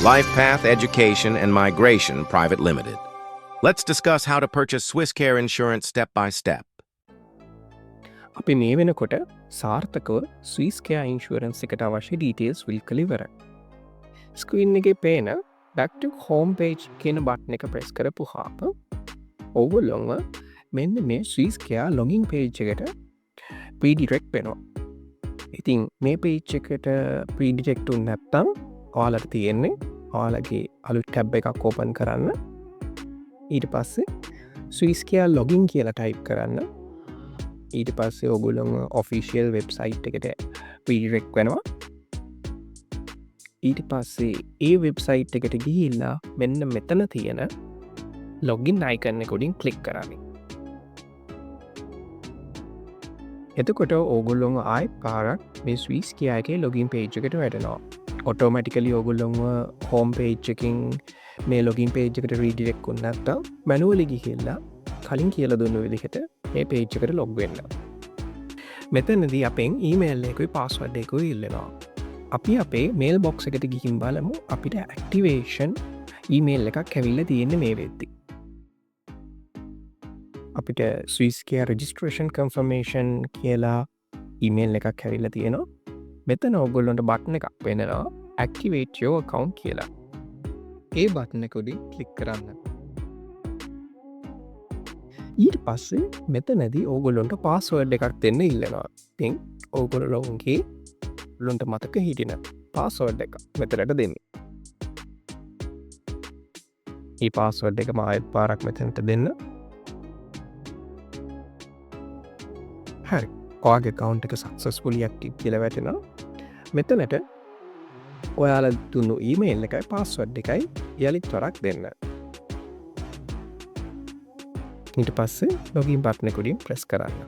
LifePath Education and Migration Private Limited. Let's discuss how to purchase Swisscare insurance step by step. අපි මේ වෙනකොට සාර්ථකව ස්විස්කයා insurance එකට අවශ්‍ය ඩීටේල්ස් විල් කළ ඉවරයි. ස්ක්‍රීන් එකේ පේන back to home page කියන බටන් එක ප්‍රෙස් කරපු හාම ඔගොල්ලොන්ව මෙන්න මේ ස්විස්කයා ලොගින් පේජ් එකට ප්‍රීඩිරෙක්ට් වෙනවා. ඉතින් මේ පේජ් එකට ප්‍රීඩිරෙක්ට් වුනේ නැත්නම් ඔයාලට තියෙන්නේ ඔයාලගේ අලුත් ටැබ් එකක් ඕපන් කරන්න. ඊට පස්සේ ස්විස්කයා ලොගින් කියලා ටයිප් කරන්න. ඊට පස්සේ ඔගොල්ලොම ඔෆිෂියල් වෙබ්සයිට් එකට ප්‍රීඩිරෙක්ට් වෙනවා. ඊට පස්සේ ඒ වෙබ්සයිට් එකට ගිහිල්ලා මෙන්න මෙතන තියෙන ලොගින් අයිකන් එක උඩින් ක්ලික් කරන්න. එතකොට ඕගොල්ලොම ආයි පාරක් මේ ස්විස්කයා එකේ ලොගින් පේජ් එකට වැටෙනවා. ඔටෝමැටිකලි ඕගොල්ලොම හෝම් පේජ් එකකින් මේ ලොගින් පේජ් එකට රීඩිරෙක්ට් වුනේ නැත්නම් මැනුවලි ගිහිල්ලා කලින් කියලා දුන්න විදිහට මේ පේජ් එකට ලොග් වෙන්න. මෙතනදී අපෙන් ඊමේල් එකකුයි පාස්වර්ඩ් එකකුයි ඉල්ලනවා. අපි අපේ මේල් බොක්ස් එකට ගිහින් බලමු අපිට ඇක්ටිවේෂන් ඊමේල් එකක් ඇවිල්ලා තියෙන්නේ මේ වෙද්දි. අපිට ස්විස්කයා රෙජිස්ට්‍රේෂන් කන්ෆර්මේෂන් කියලා ඊමේල් එකක් ඇවිල්ලා තියෙනවා. මෙතන ඔයගොල්ලන්ට බටන් එකක් වෙනවා activate your account කියලා. ඒ බටන් එක උඩින් ක්ලික් කරන්න. ඊට පස්සේ මෙතනදී ඕගොල්ලොන්ට පාස්වර්ඩ් එකක් දෙන්න ඉල්ලනවා. ඉතින් ඕගොල්ලොන්ගේ ලොන්ට මතක හිටින පාස්වර්ඩ් එක මෙතනට දෙන්න. මේ පාස්වර්ඩ් එක මායත් පාරක් මෙතනට දෙන්න. හරි. ඔයාගේ account එක successfully active කියලා වැටෙනවා. මෙතනට ඔයාලා දුන්නු ඊමේල් එකයි පාස්වර්ඩ් එකයි යලිත් වරක් දෙන්න. ඊට පස්සේ ලොගින් බටන් එක උඩින් ප්‍රෙස් කරන්න.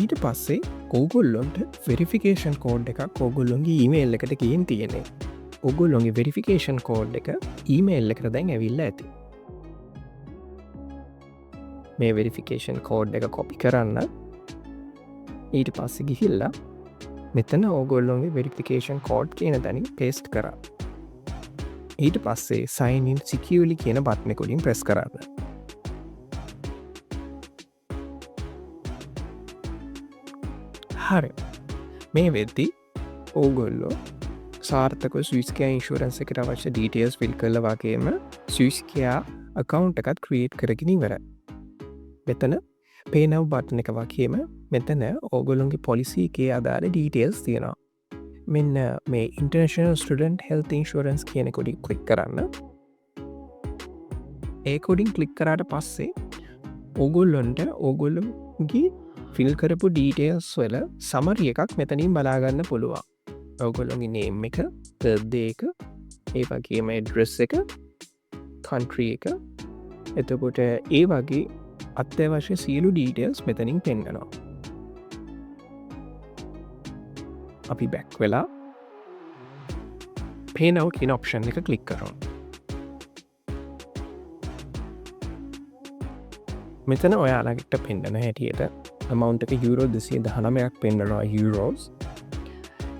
ඊට පස්සේ ඕගොල්ලොන්ට වෙරිෆිකේෂන් කෝඩ් එකක් ඕගොල්ලොන්ගේ ඊමේල් එකට ගිහින් තියෙන්නේ. ඕගොල්ලොන්ගේ වෙරිෆිකේෂන් කෝඩ් එක ඊමේල් එකට දැන් ඇවිල්ලා ඇති. මේ වෙරිෆිකේෂන් කෝඩ් එක කොපි කරන්න. ඊට පස්සේ ගිහිල්ලා මෙතන ඕගොල්ලොන්ගේ වෙරිෆිකේෂන් කෝඩ් කියන තැනින් පේස්ට් කරන්න. ඊට පස්සේ sign in securely කියන බටන් එක උඩින් ප්‍රෙස් කරන්න. හරි. මේ වෙද්දි ඕගොල්ලෝ සාර්ථකව ස්විස්කයා ඉන්ෂුරන්ස් එකට අවශ්‍ය ඩීටේල්ස් ෆිල් කළා වගේම ස්විස්කයා account එකත් ක්‍රියේට් කරගෙන ඉවරයි. මෙතන pay now බටන් එක වගේම මෙතන ඕගොල්ලොන්ගේ පොලිසි එකේ අදාළ ඩීටේල්ස් තියෙනවා. මෙන්න මේ ඉන්ටර්නැෂනල් ස්ටුඩන්ට් හෙල්ත් ඉන්ෂුරන්ස් කියන එක උඩින් ක්ලික් කරන්න. ඒක උඩින් ක්ලික් කරාට පස්සේ ඕගොල්ලොන්ට ඕගොල්ලොන්ගේ ෆිල් කරපු ඩීටේල්ස් වල සමරි එකක් මෙතනින් බලාගන්න පුළුවන්. ඕගොල්ලොන්ගේ නේම් එක, බර්ත්ඩේ එක, ඒ වගේම ඇඩ්‍රස් එක, කන්ට්‍රි එක, එතකොට ඒ වගේ අත්‍යවශ්‍ය සියලු ඩීටේල්ස් මෙතනින් පෙන්වනවා. අපි බැක් වෙලා pay now කියන ඔප්ෂන් එක ක්ලික් කරමු. මෙතන ඔයාලට පෙන්නන හැටියට amount එක යුරෝ 219ක් පෙන්නනවා යුරෝස්.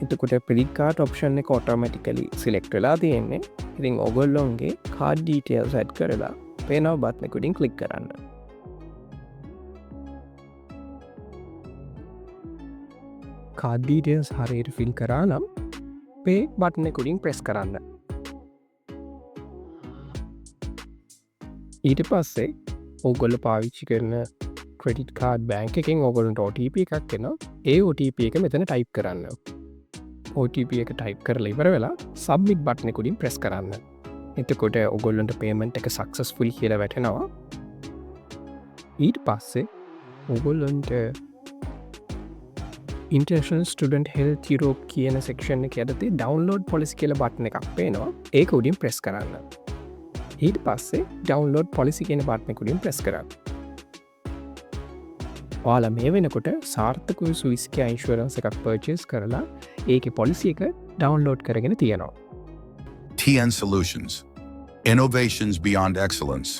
එතකොට credit card option එක automatically select වෙලා තියෙන්නේ. ඉතින් ඔයගොල්ලොන්ගේ card details add කරලා pay now බටන් එක උඩින් ක්ලික් කරන්න. card details හරියට fill කරා නම් pay බටන් එක උඩින් press කරන්න. ඊට පස්සේ ඕගොල්ලෝ පාවිච්චි කරන credit card bank එකෙන් ඕගොල්ලන්ට OTP එකක් එනවා. ඒ OTP එක මෙතන type කරන්න. OTP එක type කරලා ඉවර වෙලා submit බටන් එක උඩින් press කරන්න. එතකොට ඕගොල්ලන්ට payment එක successful කියලා වැටෙනවා. ඊට පස්සේ ඕගොල්ලන්ට International Student Health Europe කියන section එක යටතේ download policy කියලා බටන් එකක් පේනවා. ඒක උඩින් press කරන්න. ඊට පස්සේ download policy කියන බටන් එක උඩින් press කරන්න. ඔයාලා මේ වෙනකොට සාර්ථකව ස්විස්කයා ඉන්ෂුරන්ස් එකක් purchase කරලා ඒකේ policy එක download කරගෙන තියෙනවා. TN Solutions. Innovations beyond excellence.